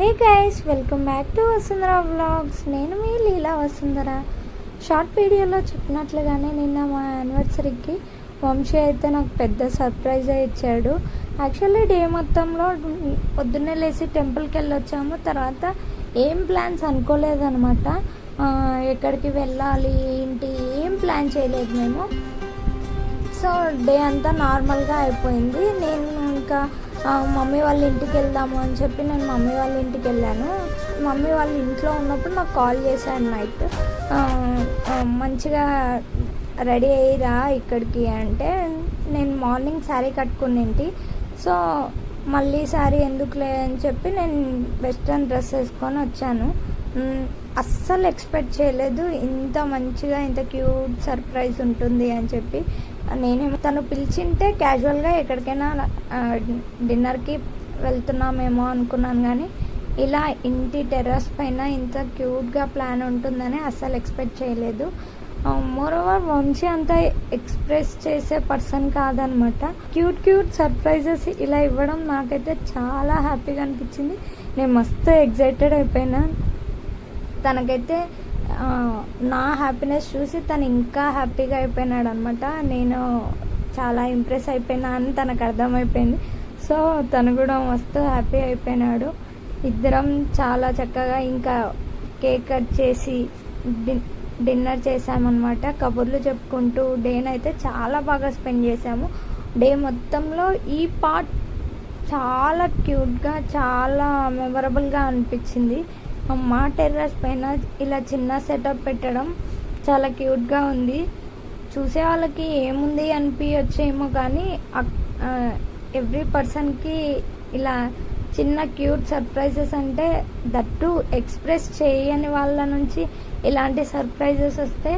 Hey guys, welcome back to Vasundhara vlogs. నేను మీ లీలా Vasundhara. Short వీడియోలో చెప్పినట్లుగానే నిన్న మా యానివర్సరీకి వంశీ అయితే నాకు పెద్ద సర్ప్రైజ్ ఇచ్చాడు. యాక్చువల్లీ డే మొత్తంలో పొద్దున్నే లేచి టెంపుల్కి వెళ్ళొచ్చాము. తర్వాత ఏం ప్లాన్స్ అనుకోలేదన్నమాట. ఎక్కడికి వెళ్ళాలి ఏంటి ఏం ప్లాన్ చేయలేదు మేము. సో డే అంతా నార్మల్గా అయిపోయింది. నేను ఇంకా మమ్మీ వాళ్ళ ఇంటికి వెళ్దాము అని చెప్పి నేను మమ్మీ వాళ్ళ ఇంటికి వెళ్ళాను. మమ్మీ వాళ్ళ ఇంట్లో ఉన్నప్పుడు నాకు కాల్ చేశాను నైట్, మంచిగా రెడీ అయ్యిరా ఇక్కడికి అంటే, నేను మార్నింగ్ శారీ కట్టుకునేంటి. సో మళ్ళీ శారీ ఎందుకులే అని చెప్పి నేను వెస్ట్రన్ డ్రెస్ వేసుకొని వచ్చాను. అస్సలు ఎక్స్పెక్ట్ చేయలేదు ఇంత మంచిగా ఇంత క్యూట్ సర్ప్రైజ్ ఉంటుంది అని చెప్పి. నేనేమో తను పిలిచింటే క్యాజువల్గా ఎక్కడికైనా డిన్నర్కి వెళ్తున్నామేమో అనుకున్నాను, కానీ ఇలా ఇంటి టెర్రస్ పైన ఇంత క్యూట్గా ప్లాన్ ఉంటుందని అస్సలు ఎక్స్పెక్ట్ చేయలేదు. మోరోవర్ వంశీ అంతా ఎక్స్ప్రెస్ చేసే పర్సన్ కాదనమాట. క్యూట్ సర్ప్రైజెస్ ఇలా ఇవ్వడం నాకైతే చాలా హ్యాపీగా అనిపించింది. నేను మస్తు ఎగ్జైటెడ్ అయిపోయినా. తనకైతే నా హ్యాపీనెస్ చూసి తను ఇంకా హ్యాపీగా అయిపోయినాడు అనమాట. నేను చాలా ఇంప్రెస్ అయిపోయినా అని తనకు అర్థమైపోయింది. సో తను కూడా మస్తు హ్యాపీ అయిపోయినాడు. ఇద్దరం చాలా చక్కగా ఇంకా కేక్ కట్ చేసి డిన్నర్ చేసామన్నమాట. కబుర్లు చెప్పుకుంటూ డేనైతే చాలా బాగా స్పెండ్ చేసాము. డే మొత్తంలో ఈ పార్ట్ చాలా క్యూట్గా చాలా మెమరబుల్గా అనిపించింది. మా టెర్రస్ పైన ఇలా చిన్న సెటప్ పెట్టడం చాలా క్యూట్గా ఉంది. చూసే వాళ్ళకి ఏముంది అనిపించచ్చేమో, కానీ ఎవ్రీ పర్సన్కి ఇలా చిన్న క్యూట్ సర్ప్రైజెస్ అంటే దట్టు ఎక్స్ప్రెస్ చేయని వాళ్ళ నుంచి ఇలాంటి సర్ప్రైజెస్ వస్తే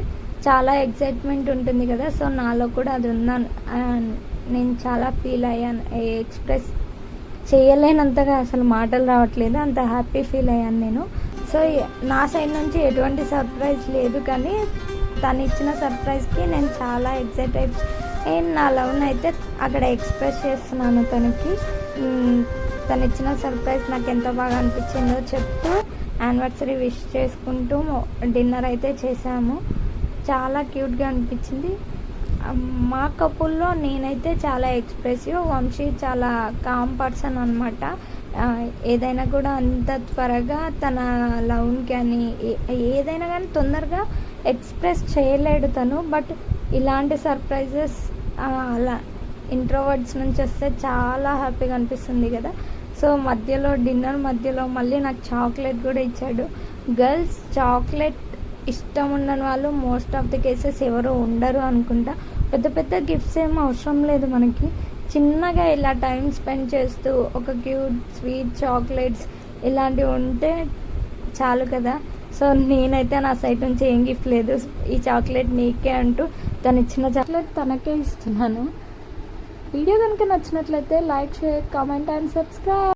చాలా ఎక్సైట్మెంట్ ఉంటుంది కదా. సో నాలో కూడా అది ఉందని నేను చాలా ఫీల్ అయ్యాను. ఎక్స్ప్రెస్ చేయలేనంతగా అసలు మాటలు రావట్లేదు, అంత హ్యాపీ ఫీల్ అయ్యాను నేను. సో నా సైడ్ నుంచి ఎటువంటి సర్ప్రైజ్ లేదు, కానీ తను ఇచ్చిన సర్ప్రైజ్కి నేను చాలా ఎక్సైట్ అయిపోయి నా లవ్ని అయితే అక్కడ ఎక్స్ప్రెస్ చేస్తున్నాను తనకి. తను ఇచ్చిన సర్ప్రైజ్ నాకు ఎంత బాగా అనిపించిందో చెప్తూ యానివర్సరీ విష్ చేసుకుంటూ డిన్నర్ అయితే చేసాము. చాలా క్యూట్గా అనిపించింది. మా కపుల్లో నేనైతే చాలా ఎక్స్ప్రెసివ్, వంశీ చాలా కామ్ పర్సన్ అనమాట. ఏదైనా కూడా అంత త్వరగా తన లవ్ని కానీ ఏదైనా కానీ తొందరగా ఎక్స్ప్రెస్ చేయలేడు తను. బట్ ఇలాంటి సర్ప్రైజెస్ అలా ఇంట్రోవర్డ్స్ నుంచి వస్తే చాలా హ్యాపీగా అనిపిస్తుంది కదా. సో డిన్నర్ మధ్యలో మళ్ళీ నాకు చాక్లెట్ కూడా ఇచ్చాడు. గర్ల్స్ చాక్లెట్ ఇష్టం ఉండని వాళ్ళు మోస్ట్ ఆఫ్ ది కేసెస్ ఎవరు ఉండరు అనుకుంటా. పెద్ద గిఫ్ట్స్ ఏం అవసరం లేదు మనకి. చిన్నగా ఇలా టైం స్పెండ్ చేస్తూ ఒక క్యూట్ స్వీట్ చాక్లెట్స్ ఇలాంటివి ఉంటే చాలు కదా. సో నేనైతే నా సైడ్ నుంచి ఏం గిఫ్ట్ లేదు, ఈ చాక్లెట్ నీకే అంటూ తను ఇచ్చిన చాక్లెట్ తనకే ఇస్తున్నాను. వీడియో కనుక నచ్చినట్లయితే like, share, comment and subscribe.